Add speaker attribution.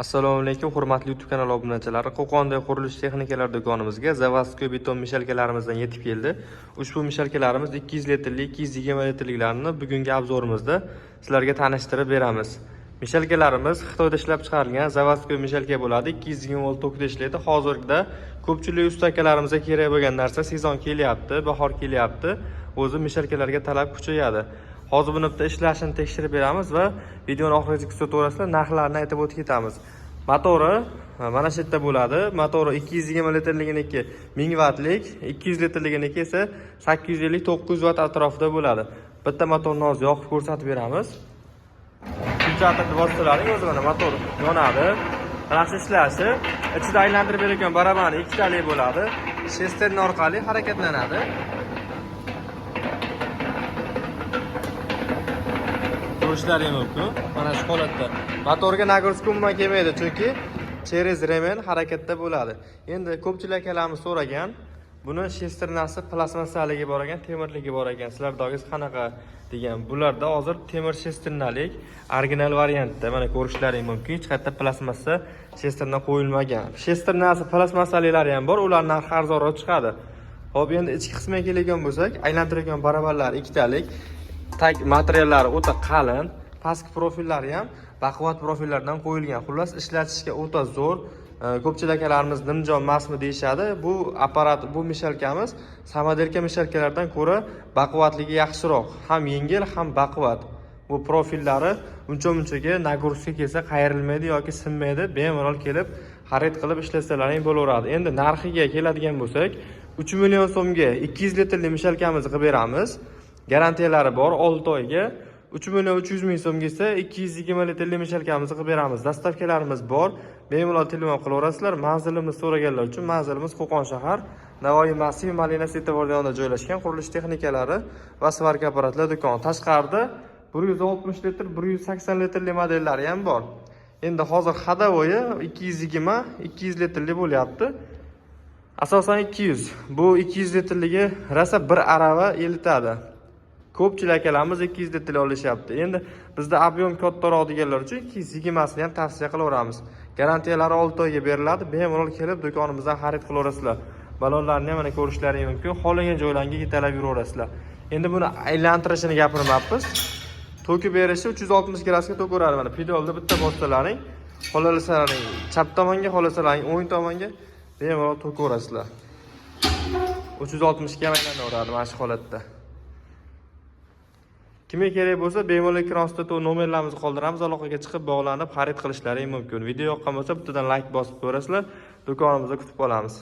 Speaker 1: Assalomu alaykum, hurmatli YouTube kanali obunachilari. Qo'qondagi qurilish texnikalar do'konimizga Zavadskoy beton mishalkalarimizdan yetib keldi. Ushbu mishalkalarimiz 200 litrlik, 220 litrliklarni bugungi obzorimizda sizlarga tanishtirib beramiz. Mishalkalarimiz Xitoyda ishlab chiqarilgan Zavadskoy mishalka bo'ladi. 220 volt tokda ishlaydi. Hozirda ko'pchilik ustakalarimiz kerak bo'lgan narsa sezon kelyapti, bahor kelyapti. O'zi mishalkalarga talab kuchayadi. Hozir buni bitta ishlashini tekshirib beramiz va videoni oxirigacha kuzataverasizlar, narxlarini aytib o'tib ketamiz. Motori mana shu yerda bo'ladi. Motori 220 litrliginiki 1000 wattlik, 200 litrliginiki esa 850-900 watt atrofida bo'ladi. Bitta motorni hozir yoqib ko'rsatib beramiz. Shunchaki vositalaring o'zi mana motor yonadi. Yaxshi ishlashi, ichida aylantirib beradigan baraban ikkitali bo'ladi. Shesterna orqali harakatlanadi. Ko'rishlari mumkin. Mana shu holatda. Motorga nagruska umuman kelmaydi, chunki через remen harakatda bo'ladi. Endi ko'pchilik akalarimiz so'ragan, buni shesternasi plastmassaliga bor ekan, temirligi bor ekan. Sizlardagiz qanaqa degan. Bularda hozir temir shesternalik original variantda. Mana ko'rishlaring mumkin. Hech qayerda plastmassa shesterna qo'yilmagan. Shesternasi plastmassaliklari ham bor, ular narxi arzonroq chiqadi. Xo'p, endi ichki qismiga keladigan bo'lsak, aylantiradigan barabarlar ikkitalik. Tag materiallari o'ta qalin, pastki profillari ham baquvvat profillardan qo'yilgan. Xullas ishlatishga o'ta zo'r. Ko'pchilik akalarimiz nimjon emasmi deyshadi. Bu apparat, bu mishalkamiz samodelka mishalkalardan ko'ra baquvvatligi yaxshiroq. Ham yengil, ham baquvvat. Bu profillari uncha-munchaga nagruska kelsa qayrilmaydi yoki sinmaydi. Bemalol kelib xarid qilib ishlasalaring bo'laveradi. Endi narxiga keladigan bo'lsak, 3 million so'mga 200 litrli mishalkamizni qilib beramiz. Garantiyalari bor 6 oyga. 3 million 300 ming so'mga esa 220 litrli mishalkamizni qilib beramiz. Dastavkalarimiz bor. Bemalol telefon qilaverasizlar. Manzilimiz so'raganlar uchun manzilimiz Qo'qon shahar, Navoiy Massiv Malina svetoforida yonida joylashgan qurilish texnikalari va svarka apparatlar do'koni. Tashqarida 160 litr, 180 litrli modellari ham bor. Endi hozir xadavoyi 220, 200 litrli bo'lyapti. Asosan 200. Bu 200 litrligi rasa bir arava elitadi. Ko'pchilik akalarimiz 200 litrli olishyapti. Endi bizda ob'yom kattaroq deganlar uchun 220 ni ham tavsiya qilaveramiz. Garantiyalari 6 oyga beriladi. Bemalol kelib do'konimizdan xarid qilaverasizlar. Balonlarni ham mana ko'rishlaring mumkin. Xohlagan joylarga yetalab yuraverasizlar. Endi buni aylantirishini gapirmoqmiz. To'kib berishi 360 gradusga to'kaveradi. Mana pedalda bitta bossalaring, xohlasalaring chap tomonga, xohlasalaring o'ng tomonga bemalol to'kaverasizlar. 360 ga aylanaveradi mana shu holatda. Kimga kerak bo'lsa, bemalol ekran ostida nomerlarimizni qoldiramiz, aloqaga chiqib bog'lanib xarid qilishlaring mumkin. Video yoqqan bo'lsa, bittadan like bosib ko'rasizlar. Do'konimizda kutib qolamiz.